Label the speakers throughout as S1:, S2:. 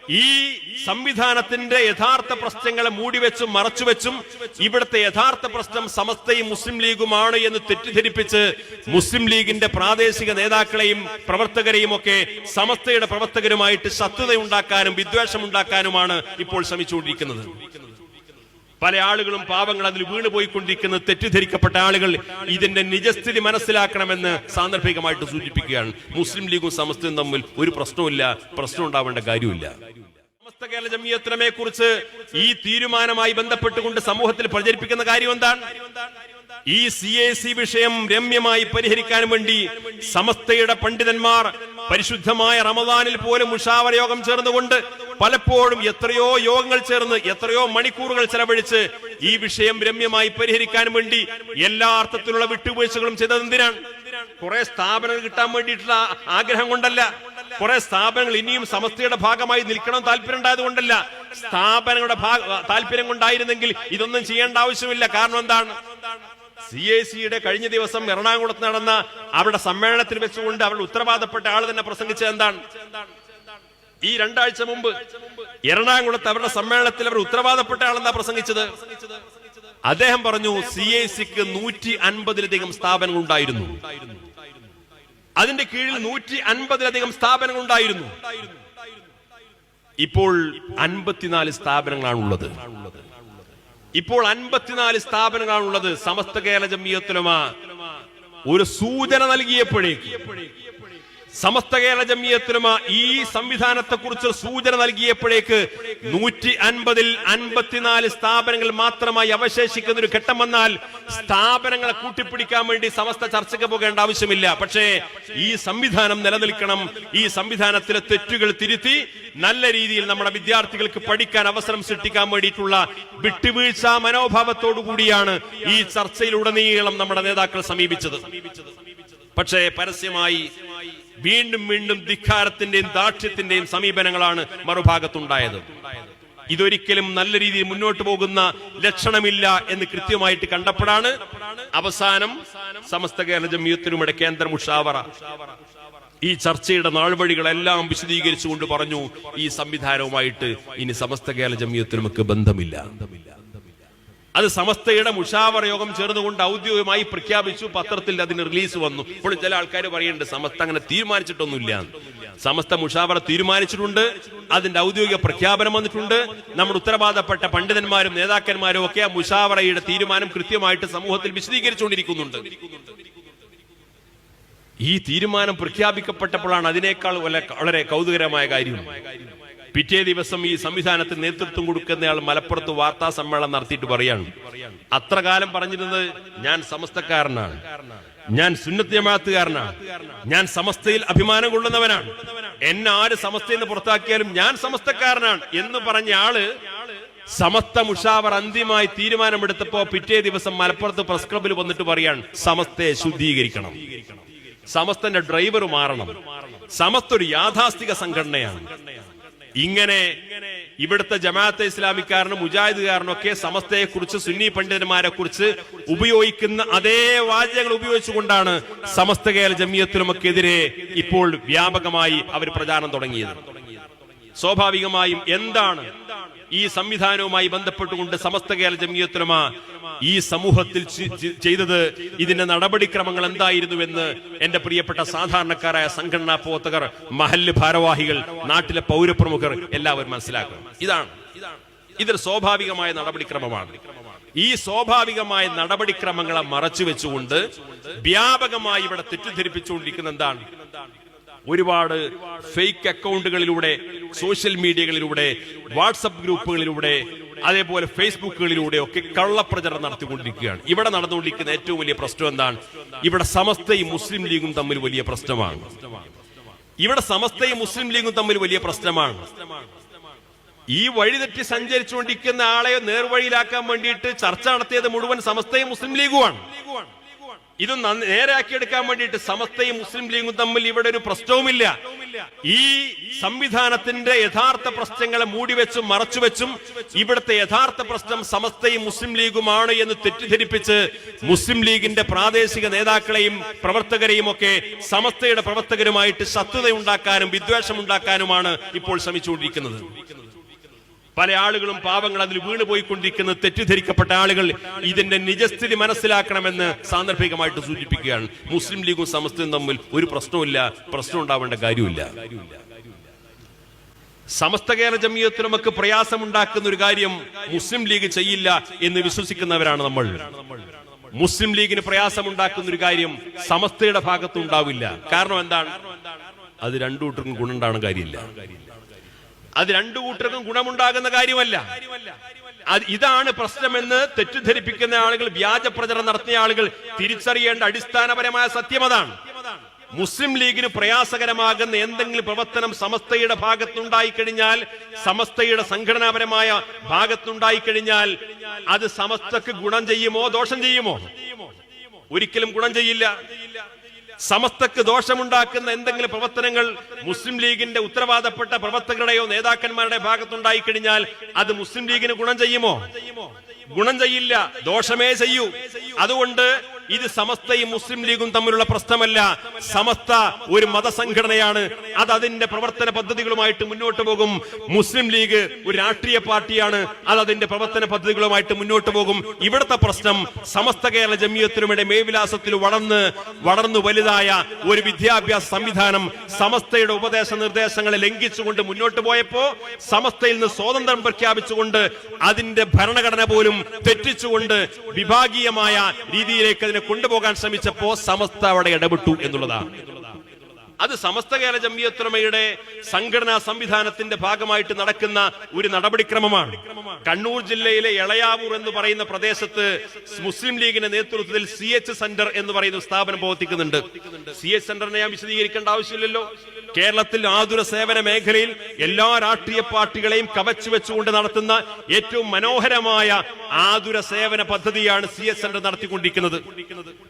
S1: ഈ സംവിധാനത്തിന്റെ യഥാർത്ഥ പ്രശ്നങ്ങളെ മൂടിവെച്ചും മറച്ചുവെച്ചും ഇവിടുത്തെ യഥാർത്ഥ പ്രശ്നം സമസ്തയും മുസ്ലിം ലീഗുമാണ് എന്ന് തെറ്റിദ്ധരിപ്പിച്ച് മുസ്ലിം ലീഗിന്റെ പ്രാദേശിക നേതാക്കളെയും പ്രവർത്തകരെയും ഒക്കെ സമസ്തയുടെ പ്രവർത്തകരുമായിട്ട് ശത്രുതയുണ്ടാക്കാനും വിദ്വേഷമുണ്ടാക്കാനുമാണ് ഇപ്പോൾ ശ്രമിച്ചുകൊണ്ടിരിക്കുന്നത്. പല ആളുകളും പാവങ്ങൾ അതിൽ വീണുപോയിക്കൊണ്ടിരിക്കുന്നത് തെറ്റിദ്ധരിക്കപ്പെട്ട ആളുകൾ ഇതിന്റെ നിജസ്ഥിതി മനസ്സിലാക്കണമെന്ന് സാന്ദർഭികമായിട്ട് സൂചിപ്പിക്കുകയാണ്. മുസ്ലിം ലീഗും സമസ്തയും തമ്മിൽ ഒരു പ്രശ്നമില്ല, പ്രശ്നം ഉണ്ടാവേണ്ട കാര്യമില്ല. സമസ്ത കേരള ജംഇയ്യത്ത് ഉലമയെ കുറിച്ച് ഈ തീരുമാനമായി ബന്ധപ്പെട്ടുകൊണ്ട് സമൂഹത്തിൽ പ്രചരിപ്പിക്കുന്ന കാര്യം എന്താണ്? ഈ CAC വിഷയം രമ്യമായി പരിഹരിക്കാൻ വേണ്ടി സമസ്തയുടെ പണ്ഡിതന്മാർ പരിശുദ്ധമായ റമദാനിൽ പോലും മുഷാവറ യോഗം ചേർന്നുകൊണ്ട് പലപ്പോഴും എത്രയോ യോഗങ്ങൾ ചേർന്ന് എത്രയോ മണിക്കൂറുകൾ ചെലവഴിച്ച് ഈ വിഷയം രമ്യമായി പരിഹരിക്കാൻ വേണ്ടി എല്ലാ അർത്ഥത്തിലുള്ള വിട്ടുവീഴ്ചകളും ചെയ്തത് എന്തിനാണ്? കുറെ സ്ഥാപനങ്ങൾ കിട്ടാൻ വേണ്ടിയിട്ടുള്ള ആഗ്രഹം കൊണ്ടല്ല, കുറെ സ്ഥാപനങ്ങൾ ഇനിയും സമസ്തയുടെ ഭാഗമായി നിൽക്കണം താല്പര്യം ഉണ്ടായത് കൊണ്ടല്ല, സ്ഥാപനങ്ങളുടെ താല്പര്യം കൊണ്ടായിരുന്നെങ്കിൽ ഇതൊന്നും ചെയ്യേണ്ട ആവശ്യമില്ല. കാരണം എന്താണ്? CACയുടെ കഴിഞ്ഞ ദിവസം എറണാകുളത്ത് നടന്ന അവരുടെ സമ്മേളനത്തിൽ വെച്ചുകൊണ്ട് അവരുടെ ഉത്തരവാദപ്പെട്ട ആൾ തന്നെ പ്രസംഗിച്ചത് എന്താണ്? ഈ 2 ആഴ്ച മുമ്പ് എറണാകുളത്ത് അവരുടെ സമ്മേളനത്തിൽ അവർ ഉത്തരവാദപ്പെട്ട ആളെന്താ പ്രസംഗിച്ചത്? അദ്ദേഹം പറഞ്ഞു CACക്ക് 150-ലധികം സ്ഥാപനങ്ങൾ ഉണ്ടായിരുന്നു, അതിന്റെ കീഴിൽ 150-ലധികം സ്ഥാപനങ്ങൾ ഉണ്ടായിരുന്നു. ഇപ്പോൾ 54 സ്ഥാപനങ്ങളാണുള്ളത്. ഇപ്പോൾ 54 സ്ഥാപനങ്ങളാണുള്ളത്. സമസ്ത കേരള ജംഇയ്യത്ത് ഉലമ ഒരു സൂചന നൽകിയപ്പോഴേക്ക്, സമസ്ത കേരള ജംഇയ്യത്ത് ഉലമ ഈ സംവിധാനത്തെ കുറിച്ച് സൂചന നൽകിയപ്പോഴേക്ക് 150-ൽ 54 സ്ഥാപനങ്ങൾ മാത്രമായി അവശേഷിക്കുന്ന ഒരു ഘട്ടം വന്നാൽ സ്ഥാപനങ്ങളെ കൂട്ടിപ്പിടിക്കാൻ വേണ്ടി സമസ്ത ചർച്ചയ്ക്ക് പോകേണ്ട ആവശ്യമില്ല. പക്ഷേ ഈ സംവിധാനം നിലനിൽക്കണം. ഈ സംവിധാനത്തിലെ തെറ്റുകൾ തിരുത്തി നല്ല രീതിയിൽ നമ്മുടെ വിദ്യാർത്ഥികൾക്ക് പഠിക്കാൻ അവസരം സൃഷ്ടിക്കാൻ വേണ്ടിയിട്ടുള്ള വിട്ടുവീഴ്ച മനോഭാവത്തോടു കൂടിയാണ് ഈ ചർച്ചയിലുടനീളം നമ്മുടെ നേതാക്കൾ സമീപിച്ചത്. പക്ഷേ പരസ്യമായി വീണ്ടും വീണ്ടും ധിക്കാരത്തിന്റെയും ദാക്ഷ്യത്തിന്റെയും സമീപനങ്ങളാണ് മറുഭാഗത്തുണ്ടായത്. ഇതൊരിക്കലും നല്ല രീതിയിൽ മുന്നോട്ട് പോകുന്ന ലക്ഷണമില്ല എന്ന് കൃത്യമായിട്ട് കണ്ടപ്പോഴാണ് അവസാനം സമസ്ത കേരള ജംഇയ്യത്ത് ഉലമയുടെ കേന്ദ്ര മുഷാവറ ഈ ചർച്ചയുടെ നാൾവഴികളെല്ലാം വിശദീകരിച്ചുകൊണ്ട് പറഞ്ഞു, ഈ സംവിധാനവുമായിട്ട് ഇനി സമസ്ത കേരള ജംഇയ്യത്ത് ഉലമക്ക് ബന്ധമില്ല. അത് സമസ്തയുടെ മുഷാവറ യോഗം ചേർന്നുകൊണ്ട് ഔദ്യോഗികമായി പ്രഖ്യാപിച്ചു. പത്രത്തിൽ അതിന് റിലീസ് വന്നു. ഇപ്പോൾ ചില ആൾക്കാർ പറയുന്നുണ്ട് സമസ്ത അങ്ങനെ തീരുമാനിച്ചിട്ടൊന്നുമില്ല. സമസ്ത മുഷാവറ തീരുമാനിച്ചിട്ടുണ്ട്, അതിന്റെ ഔദ്യോഗിക പ്രഖ്യാപനം വന്നിട്ടുണ്ട്. നമ്മുടെ ഉത്തരവാദപ്പെട്ട പണ്ഡിതന്മാരും നേതാക്കന്മാരും ഒക്കെ ആ മുഷാവറയുടെ തീരുമാനം കൃത്യമായിട്ട് സമൂഹത്തിൽ വിശദീകരിച്ചുകൊണ്ടിരിക്കുന്നുണ്ട്. ഈ തീരുമാനം പ്രഖ്യാപിക്കപ്പെട്ടപ്പോഴാണ് അതിനേക്കാൾ വളരെ കൗതുകരമായ കാര്യം, പിറ്റേ ദിവസം ഈ സംവിധാനത്തിന് നേതൃത്വം കൊടുക്കുന്നയാൾ മലപ്പുറത്ത് വാർത്താ സമ്മേളനം നടത്തിയിട്ട് പറയാണ്, അത്ര കാലം പറഞ്ഞിരുന്നത് ഞാൻ സമസ്തക്കാരനാണ്, ഞാൻ സുന്നത്ത് ജമാഅത്തുകാരനാണ്, ഞാൻ സമസ്തയിൽ അഭിമാനം കൊള്ളുന്നവനാണ്, എന്നെ ആര് സമസ്തയിൽ നിന്ന് പുറത്താക്കിയാലും ഞാൻ സമസ്തക്കാരനാണ് എന്ന് പറഞ്ഞ ആള് സമസ്ത മുഷാവർ അന്തിമമായി തീരുമാനമെടുത്തപ്പോ പിറ്റേ ദിവസം മലപ്പുറത്ത് പ്രസ് ക്ലബിൽ വന്നിട്ട് പറയാണ് സമസ്തയെ ശുദ്ധീകരിക്കണം, സമസ്തന്റെ ഡ്രൈവർ മാറണം, സമസ്ത ഒരു യാഥാസ്ഥിക സംഘടനയാണ്. ഇങ്ങനെ ഇവിടുത്തെ ജമാഅത്തെ ഇസ്ലാമിക്കാരനും മുജാഹിദുകാരനും ഒക്കെ സമസ്തയെ കുറിച്ച് സുന്നി പണ്ഡിതന്മാരെ കുറിച്ച് ഉപയോഗിക്കുന്ന അതേ വാചകങ്ങൾ ഉപയോഗിച്ചുകൊണ്ടാണ് സമസ്ത കേരള ജംഇയ്യത്ത് ഉലമക്കെതിരെ ഇപ്പോൾ വ്യാപകമായി അവർ പ്രചാരണം തുടങ്ങിയത്. സ്വാഭാവികമായും എന്താണ് ഈ സംവിധാനവുമായി ബന്ധപ്പെട്ടുകൊണ്ട് സമസ്ത കേരള ജംഇയ്യത്ത് ഉലമ ഈ സമൂഹത്തിൽ ചെയ്തത്, ഇതിന്റെ നടപടിക്രമങ്ങൾ എന്തായിരുന്നുവെന്ന് എന്റെ പ്രിയപ്പെട്ട സാധാരണക്കാരായ സംഘടനാ പ്രവർത്തകർ, മഹല്ല് ഭാരവാഹികൾ, നാട്ടിലെ പൗരപ്രമുഖർ എല്ലാവരും മനസ്സിലാക്കണം. ഇതൊരു സ്വാഭാവികമായ നടപടിക്രമമാണ്. ഈ സ്വാഭാവികമായ നടപടിക്രമങ്ങളെ മറച്ചുവെച്ചുകൊണ്ട് വ്യാപകമായി ഇവിടെ തെറ്റിദ്ധരിപ്പിച്ചുകൊണ്ടിരിക്കുന്ന എന്താണ്? ഒരുപാട് ഫേക്ക് അക്കൗണ്ടുകളിലൂടെ, സോഷ്യൽ മീഡിയകളിലൂടെ, വാട്സപ്പ് ഗ്രൂപ്പുകളിലൂടെ, അതേപോലെ ഫേസ്ബുക്കുകളിലൂടെ ഒക്കെ കള്ളപ്രചരണം നടത്തിക്കൊണ്ടിരിക്കുകയാണ്. ഇവിടെ നടന്നുകൊണ്ടിരിക്കുന്ന ഏറ്റവും വലിയ പ്രശ്നം എന്താണ്? ഇവിടെ സമസ്തയും മുസ്ലിം ലീഗും തമ്മിൽ വലിയ പ്രശ്നമാണ്. ഇവിടെ സമസ്തയും മുസ്ലിം ലീഗും തമ്മിൽ വലിയ പ്രശ്നമാണ്. ഈ വഴിതെറ്റി സഞ്ചരിച്ചുകൊണ്ടിരിക്കുന്ന ആളെ നേർവഴിയിലാക്കാൻ വേണ്ടിയിട്ട് ചർച്ച നടത്തിയത് മുഴുവൻ സമസ്തയും മുസ്ലിം ലീഗുമാണ്. ഇത് നേരെയാക്കിയെടുക്കാൻ വേണ്ടിയിട്ട് സമസ്തയും മുസ്ലിം ലീഗും തമ്മിൽ ഇവിടെ ഒരു പ്രശ്നവുമില്ല. ഈ സംവിധാനത്തിന്റെ യഥാർത്ഥ പ്രശ്നങ്ങളെ മൂടിവെച്ചും മറച്ചുവെച്ചും ഇവിടുത്തെ യഥാർത്ഥ പ്രശ്നം സമസ്തയും മുസ്ലിം ലീഗുമാണ് എന്ന് തെറ്റിദ്ധരിപ്പിച്ച് മുസ്ലിം ലീഗിന്റെ പ്രാദേശിക നേതാക്കളെയും പ്രവർത്തകരെയും ഒക്കെ സമസ്തയുടെ പ്രവർത്തകരുമായിട്ട് ശത്രുതയുണ്ടാക്കാനും വിദ്വേഷമുണ്ടാക്കാനുമാണ് ഇപ്പോൾ ശ്രമിച്ചുകൊണ്ടിരിക്കുന്നത്. പല ആളുകളും പാവങ്ങൾ അതിൽ വീണുപോയിക്കൊണ്ടിരിക്കുന്ന തെറ്റിദ്ധരിക്കപ്പെട്ട ആളുകൾ ഇതിന്റെ നിജസ്ഥിതി മനസ്സിലാക്കണമെന്ന് സാന്ദർഭികമായിട്ട് സൂചിപ്പിക്കുകയാണ്. മുസ്ലിം ലീഗും സമസ്തയും തമ്മിൽ ഒരു പ്രശ്നമില്ല, പ്രശ്നം ഉണ്ടാവേണ്ട കാര്യമില്ല. സമസ്ത കേരള ജംഇയ്യത്തുലമക്ക് പ്രയാസമുണ്ടാക്കുന്ന ഒരു കാര്യം മുസ്ലിം ലീഗ് ചെയ്യില്ല എന്ന് വിശ്വസിക്കുന്നവരാണ് നമ്മൾ. മുസ്ലിം ലീഗിന് പ്രയാസമുണ്ടാക്കുന്ന ഒരു കാര്യം സമസ്തയുടെ ഭാഗത്തുണ്ടാവില്ല. കാരണം എന്താണ്? അത് രണ്ടു കൂട്ടർക്കും ഗുണമുണ്ടാകുന്ന കാര്യമില്ല. അത് രണ്ടു കൂട്ടർക്കും ഗുണമുണ്ടാകുന്ന കാര്യമല്ല. ഇതാണ് പ്രശ്നമെന്ന് തെറ്റിദ്ധരിപ്പിക്കുന്ന ആളുകൾ, വ്യാജ പ്രചരണം നടത്തിയ ആളുകൾ തിരിച്ചറിയേണ്ട അടിസ്ഥാനപരമായ സത്യം അതാണ്. മുസ്ലിം ലീഗിന് പ്രയാസകരമാകുന്ന എന്തെങ്കിലും പ്രവർത്തനം സമസ്തയുടെ ഭാഗത്തുണ്ടായിക്കഴിഞ്ഞാൽ, സമസ്തയുടെ സംഘടനാപരമായ ഭാഗത്തുണ്ടായിക്കഴിഞ്ഞാൽ അത് സമസ്തക്ക് ഗുണം ചെയ്യുമോ ദോഷം ചെയ്യുമോ? ഒരിക്കലും ഗുണം ചെയ്യില്ല. സമസ്തക്ക് ദോഷമുണ്ടാക്കുന്ന എന്തെങ്കിലും പ്രവർത്തനങ്ങൾ മുസ്ലിം ലീഗിന്റെ ഉത്തരവാദപ്പെട്ട പ്രവർത്തകരുടെയോ നേതാക്കന്മാരുടെ ഭാഗത്തുണ്ടായി കഴിഞ്ഞാൽ അത് മുസ്ലിം ലീഗിന് ഗുണം ചെയ്യുമോ? ഗുണം ചെയ്യില്ല, ദോഷമേ ചെയ്യൂ. അതുകൊണ്ട് ഇത് സമസ്തയും മുസ്ലിം ലീഗും തമ്മിലുള്ള പ്രശ്നമല്ല. സമസ്ത ഒരു മതസംഘടനയാണ്. അത് അതിന്റെ പ്രവർത്തന പദ്ധതികളുമായിട്ട് മുന്നോട്ട് പോകും. മുസ്ലിം ലീഗ് ഒരു രാഷ്ട്രീയ പാർട്ടിയാണ്. അത് അതിന്റെ പ്രവർത്തന പദ്ധതികളുമായിട്ട് മുന്നോട്ട് പോകും. ഇവിടുത്തെ പ്രശ്നം സമസ്ത കേരള ജംഇയ്യത്തുലമയുടെ മേൽവിലാസത്തിൽ വളർന്നു വലുതായ ഒരു വിദ്യാഭ്യാസ സംവിധാനം സമസ്തയുടെ ഉപദേശ നിർദ്ദേശങ്ങളെ ലംഘിച്ചുകൊണ്ട് മുന്നോട്ട് പോയപ്പോ, സമസ്തയിൽ നിന്ന് സ്വാതന്ത്ര്യം പ്രഖ്യാപിച്ചുകൊണ്ട് അതിന്റെ ഭരണഘടന പോലും തെറ്റിച്ചുകൊണ്ട് വിഭാഗീയമായ രീതിയിലേക്ക് കൊണ്ടുപോകാൻ ശ്രമിച്ചപ്പോ സമസ്ത അവിടെ ഇടപെട്ടു എന്നുള്ളതാണ്. അത് സമസ്ത കേരള ജംഇയ്യത്തുലമയുടെ സംഘടനാ സംവിധാനത്തിന്റെ ഭാഗമായിട്ട് നടക്കുന്ന ഒരു നടപടിക്രമമാണ്. കണ്ണൂർ ജില്ലയിലെ എളയാവൂർ എന്ന് പറയുന്ന പ്രദേശത്ത് മുസ്ലിം ലീഗിന്റെ നേതൃത്വത്തിൽ CH സെന്റർ എന്ന് പറയുന്ന സ്ഥാപനം പ്രവർത്തിക്കുന്നുണ്ട്. CH സെന്ററിനെ ഞാൻ വിശദീകരിക്കേണ്ട ആവശ്യമില്ലല്ലോ. കേരളത്തിൽ ആതുര സേവന മേഖലയിൽ എല്ലാ രാഷ്ട്രീയ പാർട്ടികളെയും കവച്ചു വെച്ചുകൊണ്ട് നടത്തുന്ന ഏറ്റവും മനോഹരമായ ആതുര സേവന പദ്ധതിയാണ് CH സെന്റർ നടത്തിക്കൊണ്ടിരിക്കുന്നത്.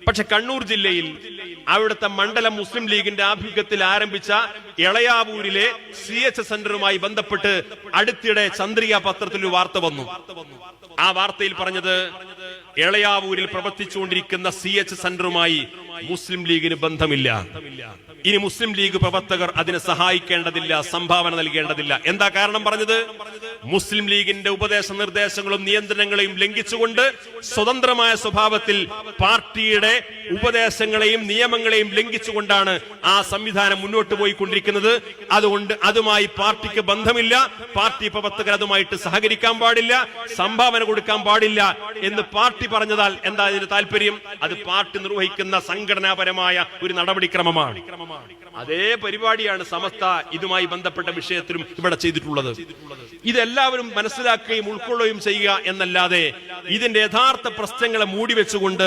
S1: പക്ഷെ കണ്ണൂർ ജില്ലയിൽ അവിടുത്തെ മണ്ഡലം മുസ്ലിം ലീഗിന്റെ ആഭിമുഖ്യത്തിൽ ആരംഭിച്ച എളയാവൂരിലെ CH സെന്ററുമായി ബന്ധപ്പെട്ട് അടുത്തിടെ ചന്ദ്രിക പത്രത്തിൽ ഒരു വാർത്ത വന്നു. ആ വാർത്തയിൽ പറഞ്ഞത് എളയാവൂരിൽ പ്രവർത്തിച്ചുകൊണ്ടിരിക്കുന്ന CH സെന്ററുമായി മുസ്ലിം ലീഗിന് ബന്ധമില്ല. ഇനി മുസ്ലിം ലീഗ് പ്രവർത്തകർ അതിനെ സഹായിക്കേണ്ടതില്ല, സംഭാവന നൽകേണ്ടതില്ല. എന്താ കാരണം പറഞ്ഞത്? മുസ്ലിം ലീഗിന്റെ ഉപദേശ നിർദ്ദേശങ്ങളും നിയന്ത്രണങ്ങളെയും ലംഘിച്ചുകൊണ്ട് സ്വതന്ത്രമായ സ്വഭാവത്തിൽ പാർട്ടിയുടെ ഉപദേശങ്ങളെയും നിയമങ്ങളെയും ലംഘിച്ചുകൊണ്ടാണ് ആ സംവിധാനം മുന്നോട്ട് പോയിക്കൊണ്ടിരിക്കുന്നത്. അതുകൊണ്ട് അതുമായി പാർട്ടിക്ക് ബന്ധമില്ല, പാർട്ടി പ്രവർത്തകർ അതുമായിട്ട് സഹകരിക്കാൻ പാടില്ല, സംഭാവന കൊടുക്കാൻ പാടില്ല എന്ന് പാർട്ടി പറഞ്ഞതാൽ എന്താ ഇതിന് താല്പര്യം? അത് പാർട്ടി നിർവഹിക്കുന്ന സംഘടനാപരമായ ഒരു നടപടിക്രമമാണ്. അതേ പരിപാടിയാണ് സമസ്ത ഇതുമായി ബന്ധപ്പെട്ട വിഷയത്തിലും ഇവിടെ ചെയ്തിട്ടുള്ളത്. ഇതെല്ലാവരും മനസ്സിലാക്കുകയും ഉൾക്കൊള്ളുകയും ചെയ്യുക എന്നല്ലാതെ ഇതിന്റെ യഥാർത്ഥ പ്രശ്നങ്ങളെ മൂടിവെച്ചുകൊണ്ട്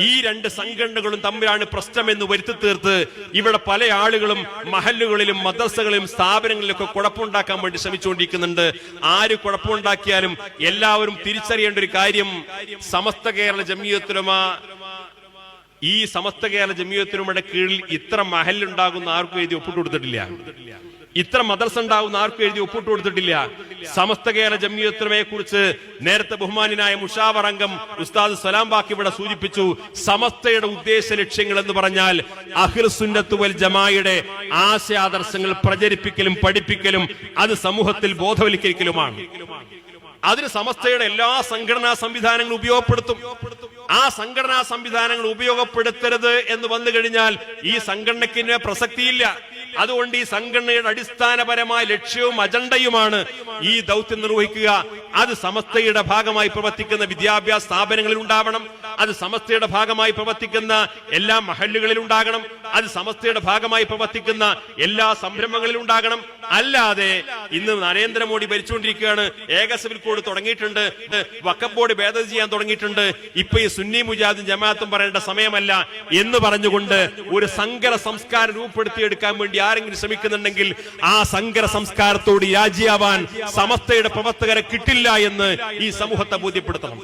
S1: ഈ രണ്ട് സംഘടനകളും തമ്മിലാണ് പ്രശ്നമെന്ന് വരുത്തി തീർത്ത് ഇവിടെ പല ആളുകളും മഹല്ലുകളിലും മദ്രസകളിലും സ്ഥാപനങ്ങളിലൊക്കെ കുഴപ്പമുണ്ടാക്കാൻ വേണ്ടി ശ്രമിച്ചുകൊണ്ടിരിക്കുന്നുണ്ട്. ആര് കുഴപ്പമുണ്ടാക്കിയാലും എല്ലാവരും തിരിച്ചറിയേണ്ട ഒരു കാര്യം, സമസ്ത കേരള ജംഇയ്യത്തുലമ ഈ സമസ്ത കേരള ജംഇയ്യത്തുലമയുടെ കീഴിൽ ഇത്ര മഹല്ലുണ്ടാകുന്ന ആർക്കും എഴുതി ഒപ്പിട്ട് കൊടുത്തിട്ടില്ല, ഇത്ര മദ്രസ ഉണ്ടാകുന്ന ആർക്കും എഴുതി ഒപ്പിട്ട് കൊടുത്തിട്ടില്ല. സമസ്ത കേരള ജംഇയ്യത്തുലമയെ കുറിച്ച് നേരത്തെ ബഹുമാനായ മുഷാവർ അംഗം ഉസ്താദ് സലാം ബാക്കി ഇവിടെ സൂചിപ്പിച്ചു. സമസ്തയുടെ ഉദ്ദേശ ലക്ഷ്യങ്ങൾ എന്ന് പറഞ്ഞാൽ അഹ്ലുസുന്നത്ത് വൽ ജമാഅയുടെ ആശയാദർശങ്ങൾ പ്രചരിപ്പിക്കലും പഠിപ്പിക്കലും അത് സമൂഹത്തിൽ ബോധവൽക്കരിക്കലുമാണ്. അതിന് സമസ്തയുടെ എല്ലാ സംഘടനാ സംവിധാനങ്ങളും ഉപയോഗപ്പെടുത്തും. ആ സംഘടനാ സംവിധാനങ്ങൾ ഉപയോഗപ്പെടുത്തരുത് എന്ന് വന്നു കഴിഞ്ഞാൽ ഈ സംഘടനയ്ക്ക് പ്രസക്തിയില്ല. അതുകൊണ്ട് ഈ സംഘടനയുടെ അടിസ്ഥാനപരമായ ലക്ഷ്യവും അജണ്ടയുമാണ് ഈ ദൗത്യം നിർവഹിക്കുക. അത് സമസ്തയുടെ ഭാഗമായി പ്രവർത്തിക്കുന്ന വിദ്യാഭ്യാസ സ്ഥാപനങ്ങളിൽ ഉണ്ടാവണം, അത് സമസ്തയുടെ ഭാഗമായി പ്രവർത്തിക്കുന്ന എല്ലാ മഹല്ലുകളിൽ ഉണ്ടാകണം, അത് സമസ്തയുടെ ഭാഗമായി പ്രവർത്തിക്കുന്ന എല്ലാ സംരംഭങ്ങളിലും ഉണ്ടാകണം. അല്ലാതെ ഇന്ന് നരേന്ദ്രമോദി ഭരിച്ചുകൊണ്ടിരിക്കുകയാണ്, ഏക സിവിൽ കോഡ് തുടങ്ങിയിട്ടുണ്ട്, വഖഫ് ബോർഡ് ഭേദഗതി ചെയ്യാൻ തുടങ്ങിയിട്ടുണ്ട്, ഇപ്പൊ ഈ സുന്നി മുജാഹിദും ജമാഅത്തും പറയേണ്ട സമയമല്ല എന്ന് പറഞ്ഞുകൊണ്ട് ഒരു സങ്കര സംസ്കാരം രൂപപ്പെടുത്തിയെടുക്കാൻ വേണ്ടി ആരെങ്കിലും ശ്രമിക്കുന്നുണ്ടെങ്കിൽ ആ സങ്കര സംസ്കാരത്തോട് രാജിയാവാൻ സമസ്തയുടെ പ്രവർത്തകരെ കിട്ടില്ല എന്ന് ഈ സമൂഹത്തെ ബോധ്യപ്പെടുത്തണം.